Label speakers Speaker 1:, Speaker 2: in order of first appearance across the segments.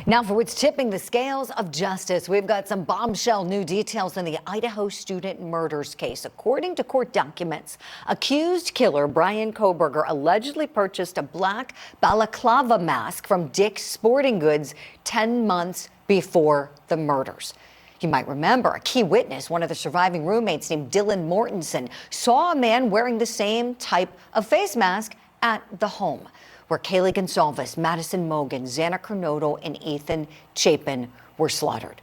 Speaker 1: Now for what's tipping the scales of justice, we've got some bombshell new details in the Idaho student murders case. According to court documents, accused killer Bryan Kohberger allegedly purchased a black balaclava mask from Dick's Sporting Goods 10 months before the murders. You might remember a key witness, one of the surviving roommates named Dylan Mortensen, saw a man wearing the same type of face mask at the home where Kaylee Gonsalves, Madison Mogan, Xana Kernodle, and Ethan Chapin were slaughtered.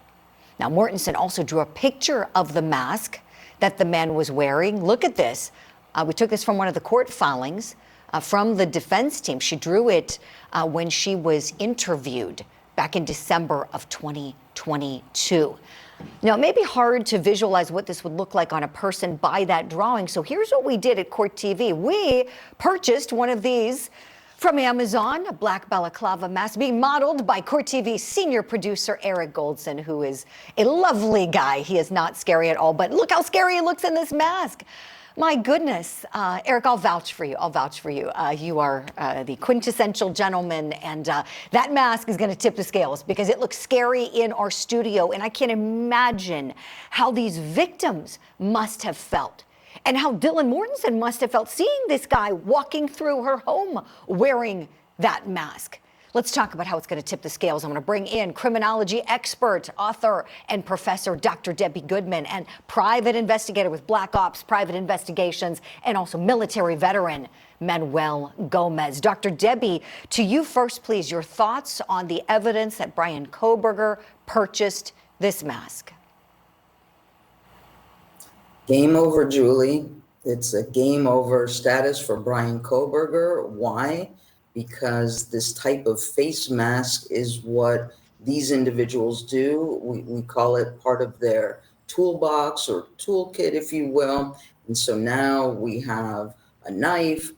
Speaker 1: Now, Mortensen also drew a picture of the mask that the man was wearing. Look at this. We took this from one of the court filings from the defense team. She drew it when she was interviewed back in December of 2022. Now, it may be hard to visualize what this would look like on a person by that drawing. So here's what we did at Court TV. We purchased one of these from Amazon, a black balaclava mask being modeled by Court TV's senior producer, Eric Goldson, who is a lovely guy. He is not scary at all, but look how scary he looks in this mask. My goodness, Eric, I'll vouch for you. I'll vouch for you. You are the quintessential gentleman, and that mask is going to tip the scales because it looks scary in our studio, and I can't imagine how these victims must have felt and how Dylan Mortensen must have felt seeing this guy walking through her home wearing that mask. Let's talk about how it's going to tip the scales. I'm going to bring in criminology expert, author, and professor Dr. Debbie Goodman, and private investigator with Black Ops Private Investigations, and also military veteran Manuel Gomez. Dr. Debbie, to you first, please, your thoughts on the evidence that Bryan Kohberger purchased this mask.
Speaker 2: Game over, Julie. It's a game over status for Bryan Kohberger. Why? Because this type of face mask is what these individuals do. We call it part of their toolbox or toolkit, if you will. And so now we have a knife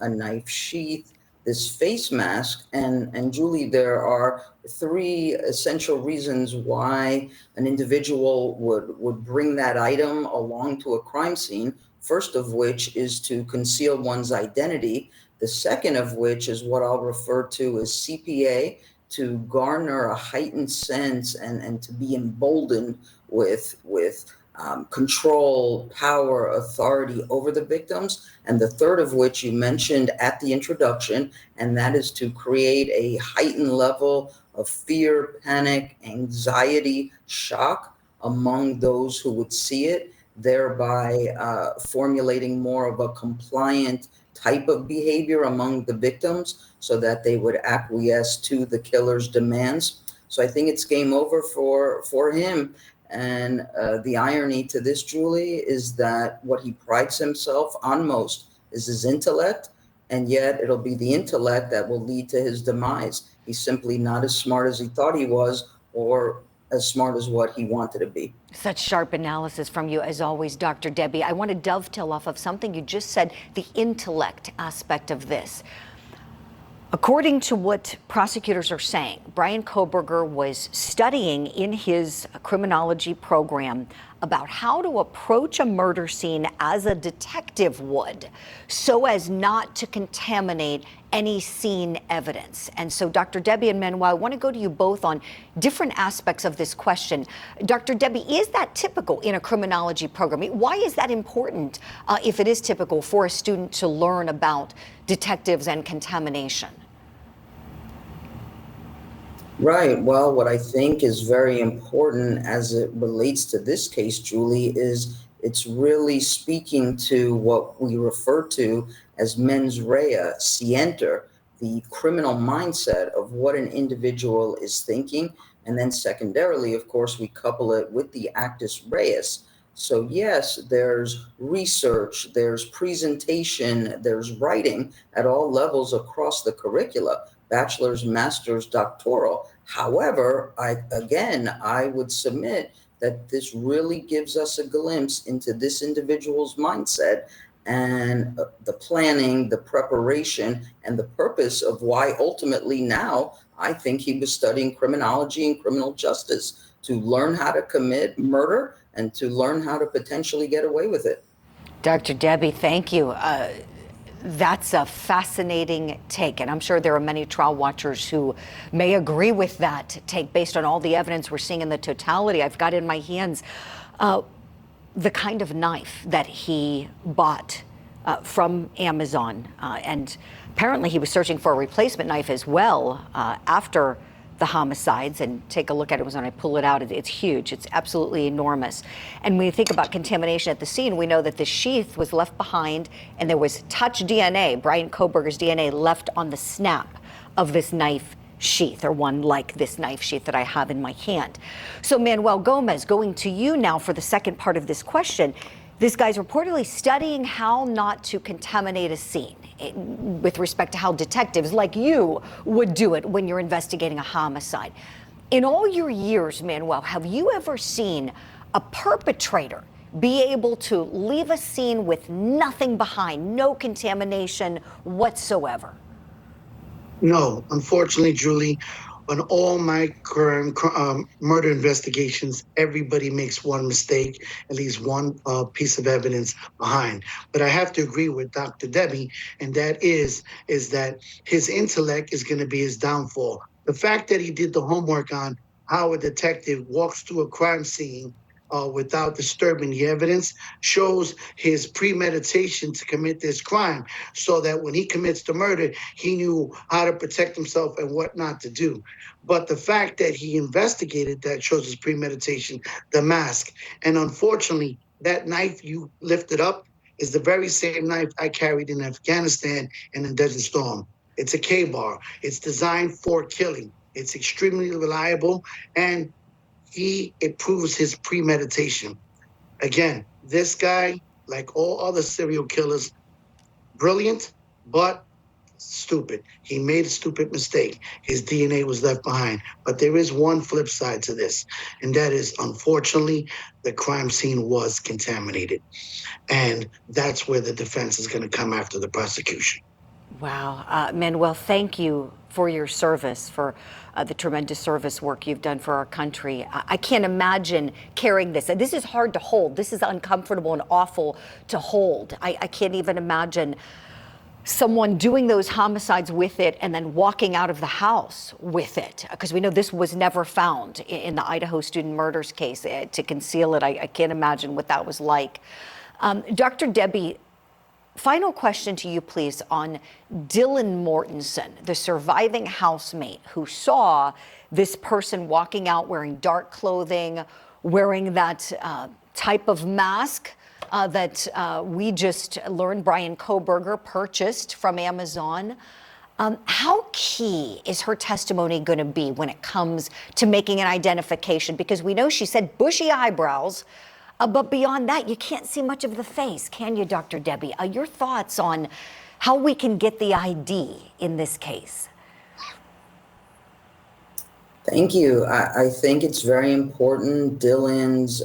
Speaker 2: sheath, this face mask. And Julie, there are three essential reasons why an individual would bring that item along to a crime scene. First of which is to conceal one's identity. The second of which is what I'll refer to as CPA, to garner a heightened sense and to be emboldened with control, power, authority over the victims. And the third of which you mentioned at the introduction, and that is to create a heightened level of fear, panic, anxiety, shock among those who would see it, thereby formulating more of a compliant type of behavior among the victims so that they would acquiesce to the killer's demands. So I think it's game over for him. And the irony to this, Julie, is that what he prides himself on most is his intellect, and yet it'll be the intellect that will lead to his demise. He's simply not as smart as he thought he was, or as smart as what he wanted to be.
Speaker 1: Such sharp analysis from you, as always, Dr. Debbie. I want to dovetail off of something you just said, the intellect aspect of this. According to what prosecutors are saying, Bryan Kohberger was studying in his criminology program about how to approach a murder scene as a detective would, so as not to contaminate any scene evidence. And so, Dr. Debbie and Manuel, I want to go to you both on different aspects of this question. Dr. Debbie, is that typical in a criminology program? Why is that important, if it is typical, for a student to learn about detectives and contamination?
Speaker 2: Right. Well, what I think is very important as it relates to this case, Julie, is it's really speaking to what we refer to as mens rea, scienter, the criminal mindset of what an individual is thinking. And then secondarily, of course, we couple it with the actus reus. So yes, there's research, there's presentation, there's writing at all levels across the curricula. Bachelor's, master's, doctoral. However, I would submit that this really gives us a glimpse into this individual's mindset and the planning, the preparation, and the purpose of why ultimately now I think he was studying criminology and criminal justice, to learn how to commit murder and to learn how to potentially get away with it.
Speaker 1: Dr. Debbie, thank you. That's a fascinating take, and I'm sure there are many trial watchers who may agree with that take based on all the evidence we're seeing in the totality. I've got in my hands the kind of knife that he bought from Amazon, and apparently he was searching for a replacement knife as well after the homicides. And take a look at it. When I pull it out, it's huge. It's absolutely enormous. And when you think about contamination at the scene, we know that the sheath was left behind and there was touch DNA, Bryan Kohberger's DNA, left on the snap of this knife sheath, or one like this knife sheath that I have in my hand. So Manuel Gomez, going to you now for the second part of this question. This guy's reportedly studying how not to contaminate a scene with respect to how detectives like you would do it when you're investigating a homicide. In all your years, Manuel, have you ever seen a perpetrator be able to leave a scene with nothing behind, no contamination whatsoever?
Speaker 3: No, unfortunately, Julie, on all my murder investigations, everybody makes one mistake, at least one piece of evidence behind. But I have to agree with Dr. Debbie, and that is that his intellect is going to be his downfall. The fact that he did the homework on how a detective walks through a crime scene without disturbing the evidence shows his premeditation to commit this crime, so that when he commits the murder, he knew how to protect himself and what not to do. But the fact that he investigated that shows his premeditation, the mask. And unfortunately, that knife you lifted up is the very same knife I carried in Afghanistan and in Desert Storm. It's a K-bar. It's designed for killing. It's extremely reliable, and it proves his premeditation. Again, this guy, like all other serial killers, brilliant, but stupid. He made a stupid mistake. His DNA was left behind. But there is one flip side to this, and that is, unfortunately, the crime scene was contaminated. And that's where the defense is going to come after the prosecution.
Speaker 1: Wow. Manuel, thank you for your service, for the tremendous service work you've done for our country. I can't imagine carrying this. And this is hard to hold. This is uncomfortable and awful to hold. I can't even imagine someone doing those homicides with it and then walking out of the house with it, because we know this was never found in the Idaho student murders case. To conceal it, I can't imagine what that was like. Dr. Debbie, final question to you, please, on Dylan Mortensen, the surviving housemate who saw this person walking out wearing dark clothing, wearing that type of mask that we just learned Bryan Kohberger purchased from Amazon. How key is her testimony going to be when it comes to making an identification? Because we know she said bushy eyebrows, but beyond that, you can't see much of the face, can you, Dr. Debbie? Your thoughts on how we can get the ID in this case?
Speaker 2: Thank you. I think it's very important. Dylan's,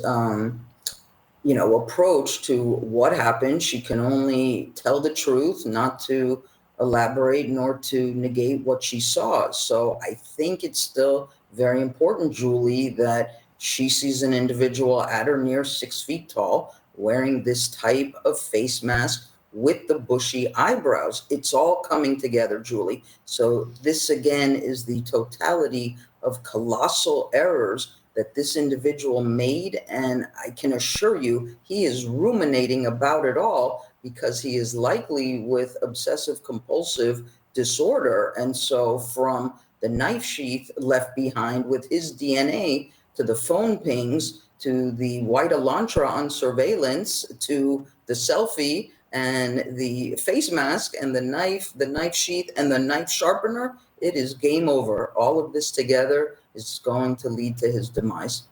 Speaker 2: approach to what happened. She can only tell the truth, not to elaborate nor to negate what she saw. So I think it's still very important, Julie, that she sees an individual at or near 6 feet tall wearing this type of face mask with the bushy eyebrows. It's all coming together, Julie. So this again is the totality of colossal errors that this individual made. And I can assure you, he is ruminating about it all because he is likely with obsessive compulsive disorder. And so from the knife sheath left behind with his DNA, to the phone pings, to the white Elantra on surveillance, to the selfie and the face mask and the knife sheath and the knife sharpener, it is game over. All of this together is going to lead to his demise.